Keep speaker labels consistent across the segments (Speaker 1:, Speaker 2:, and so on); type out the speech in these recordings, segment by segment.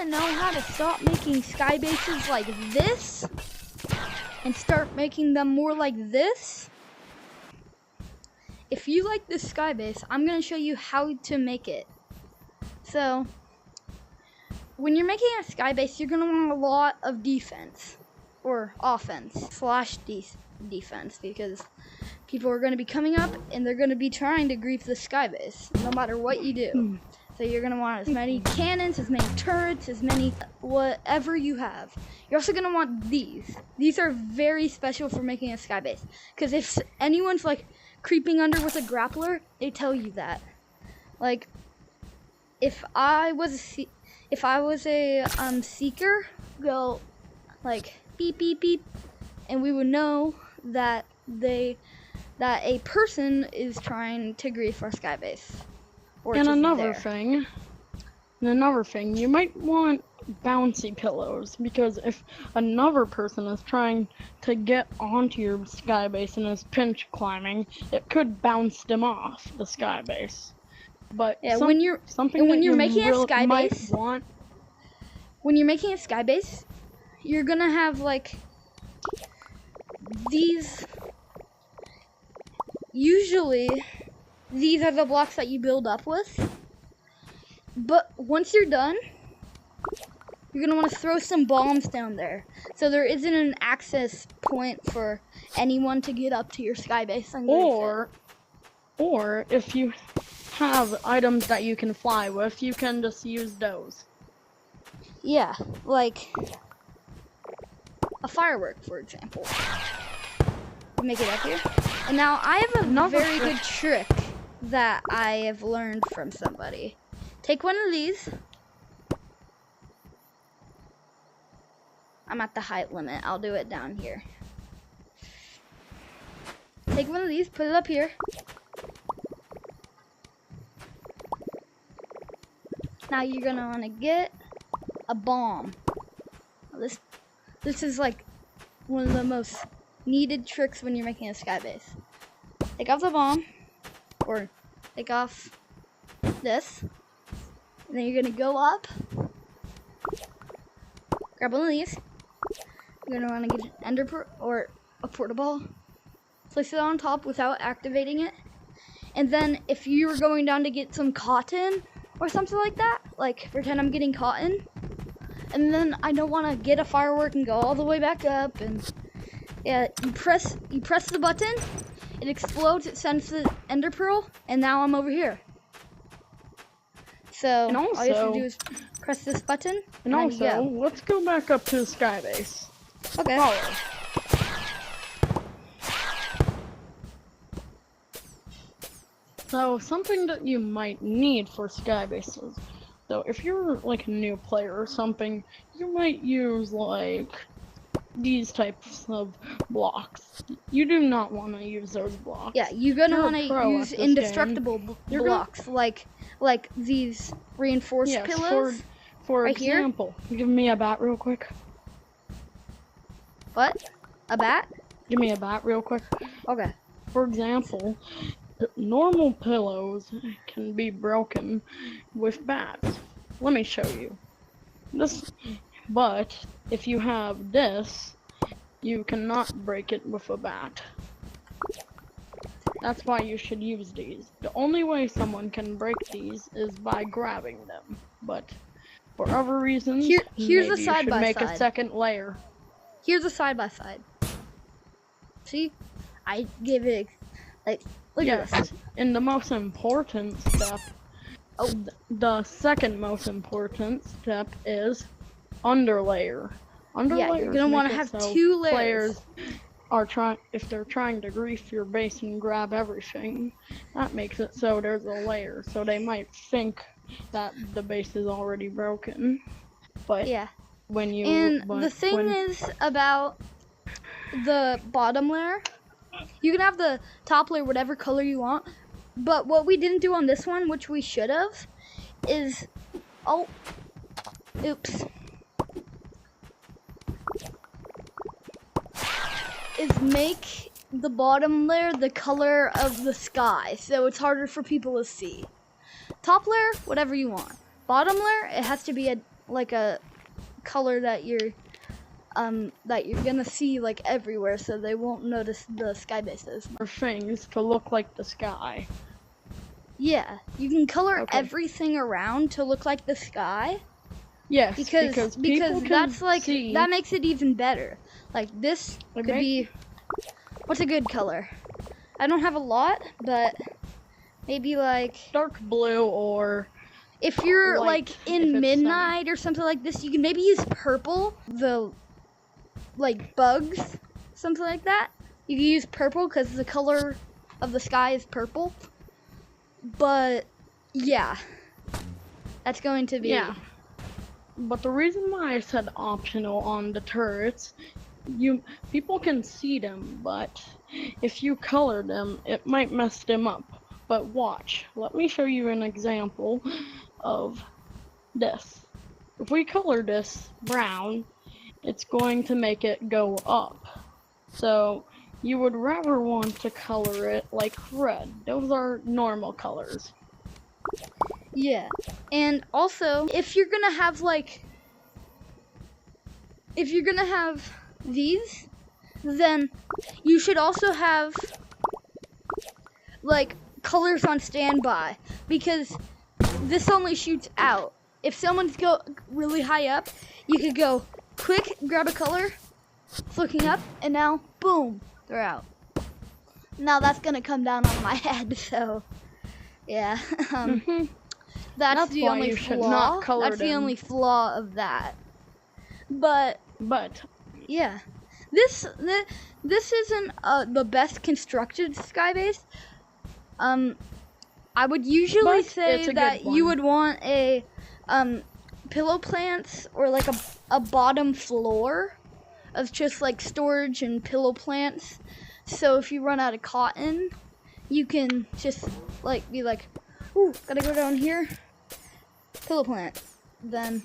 Speaker 1: to know how to stop making sky bases like this and start making them more like this, if you like this sky base, I'm going to show you how to make it. So, when you're making a sky base, you're going to want a lot of defense, or offense / defense, because people are going to be coming up and they're going to be trying to grief the sky base, no matter what you do. So you're going to want as many cannons, as many turrets, as many whatever you have. You're also going to want these. These are very special for making a sky base, because if anyone's like creeping under with a grappler, they tell you that. Like, if I was a seeker, go like beep beep beep, and we would know that a person is trying to grief our sky base.
Speaker 2: And another thing, you might want bouncy pillows, because if another person is trying to get onto your sky base and is pinch climbing, it could bounce them off the sky base. But
Speaker 1: yeah, when you're making a sky base, you're gonna have like these. Usually, these are the blocks that you build up with. But once you're done, you're gonna want to throw some bombs down there, so there isn't an access point for anyone to get up to your sky base.
Speaker 2: Or if you have items that you can fly with, you can just use those.
Speaker 1: Yeah, like a firework, for example. Make it up here. And now I have a very good trick that I have learned from somebody. Take one of these. I'm at the height limit. I'll do it down here. Take one of these, put it up here. Now you're gonna want to get a bomb. This is like one of the most needed tricks when you're making a sky base. Take off the bomb, or take off this, and then you're gonna go up, grab one of these. You're gonna want to get an ender or a portable, place it on top without activating it, and then if you were going down to get some cotton or something like that, like pretend I'm getting cotton, and then I don't want to get a firework and go all the way back up, and yeah, you press the button, it explodes, it sends the ender pearl, and now I'm over here. So all you have to do is press this button,
Speaker 2: and also, let's go back up to the sky base.
Speaker 1: Okay.
Speaker 2: So something that you might need for sky bases, though, if you're like a new player or something, you might use like these types of blocks. You do not want to use those blocks.
Speaker 1: Yeah, you're gonna want to use indestructible blocks, like these reinforced pillows.
Speaker 2: For
Speaker 1: right
Speaker 2: example, give me a bat real quick.
Speaker 1: What? A bat?
Speaker 2: Give me a bat real quick.
Speaker 1: Okay.
Speaker 2: For example, normal pillows can be broken with bats. Let me show you. But if you have this, you cannot break it with a bat. That's why you should use these. The only way someone can break these is by grabbing them. But for other reasons,
Speaker 1: here's a
Speaker 2: maybe
Speaker 1: side
Speaker 2: you should
Speaker 1: by
Speaker 2: make
Speaker 1: side.
Speaker 2: a second layer.
Speaker 1: Here's a side by side. See, I gave it like look at this.
Speaker 2: And the most important step, the second most important step is underlayer.
Speaker 1: Yeah, you're gonna want to have 2 layers.
Speaker 2: If they're trying to grief your base and grab everything, that makes it so there's a layer. So they might think that the base is already broken. But
Speaker 1: yeah,
Speaker 2: the
Speaker 1: thing is about the bottom layer, you can have the top layer whatever color you want, but what we didn't do on this one, which we should have, is make the bottom layer the color of the sky, so it's harder for people to see. Top layer, whatever you want. Bottom layer, it has to be like a color that you're gonna see like everywhere, so they won't notice the sky bases.
Speaker 2: For things to look like the sky.
Speaker 1: Yeah, you can color everything around to look like the sky.
Speaker 2: Yes,
Speaker 1: because that's like that makes it even better. Like this could be, what's a good color? I don't have a lot, but like maybe
Speaker 2: dark blue, or
Speaker 1: if you're like in midnight or something like this, you can maybe use purple. The like bugs, something like that. You can use purple because the color of the sky is purple. But yeah, that's going to be
Speaker 2: But the reason why I said optional on the turrets, people can see them, but if you color them, it might mess them up. But watch, let me show you an example of this. If we color this brown, it's going to make it go up. So you would rather want to color it like red. Those are normal colors.
Speaker 1: Yeah, and also if you're gonna have these, then you should also have like colors on standby, because this only shoots out. If someone's really high up, you could go quick, grab a color, it's looking up, and now boom, they're out. Now that's gonna come down on my head, so yeah. That's the only flaw. That's the only flaw of that. But yeah, this isn't the best constructed skybase. I would usually say that you would want a pillow plants, or like a bottom floor of just like storage and pillow plants. So if you run out of cotton, you can just like be like, ooh, gotta go down here, pillow plant, then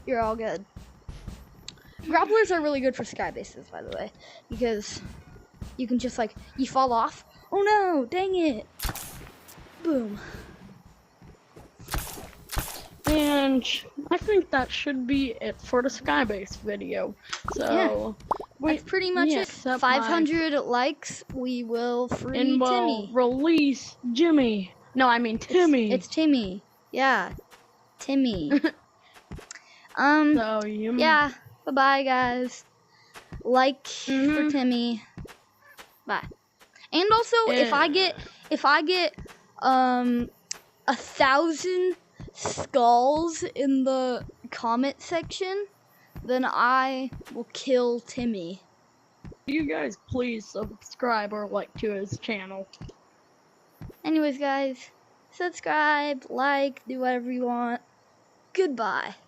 Speaker 1: you're all good. Grapplers are really good for sky bases, by the way, because you can just like, you fall off, oh no, dang it, boom.
Speaker 2: And I think that should be it for the Skybase video. So
Speaker 1: that's pretty much it. 500 likes, we will free Timmy.
Speaker 2: Release Jimmy. No, I mean Timmy.
Speaker 1: It's Timmy. Yeah, Timmy. Yeah. Bye-bye, guys. Like for Timmy. Bye. And also, if I get 1,000 skulls in the comment section, then I will kill Timmy.
Speaker 2: You guys please subscribe or like to his channel.
Speaker 1: Anyways, guys, subscribe, like, do whatever you want. Goodbye.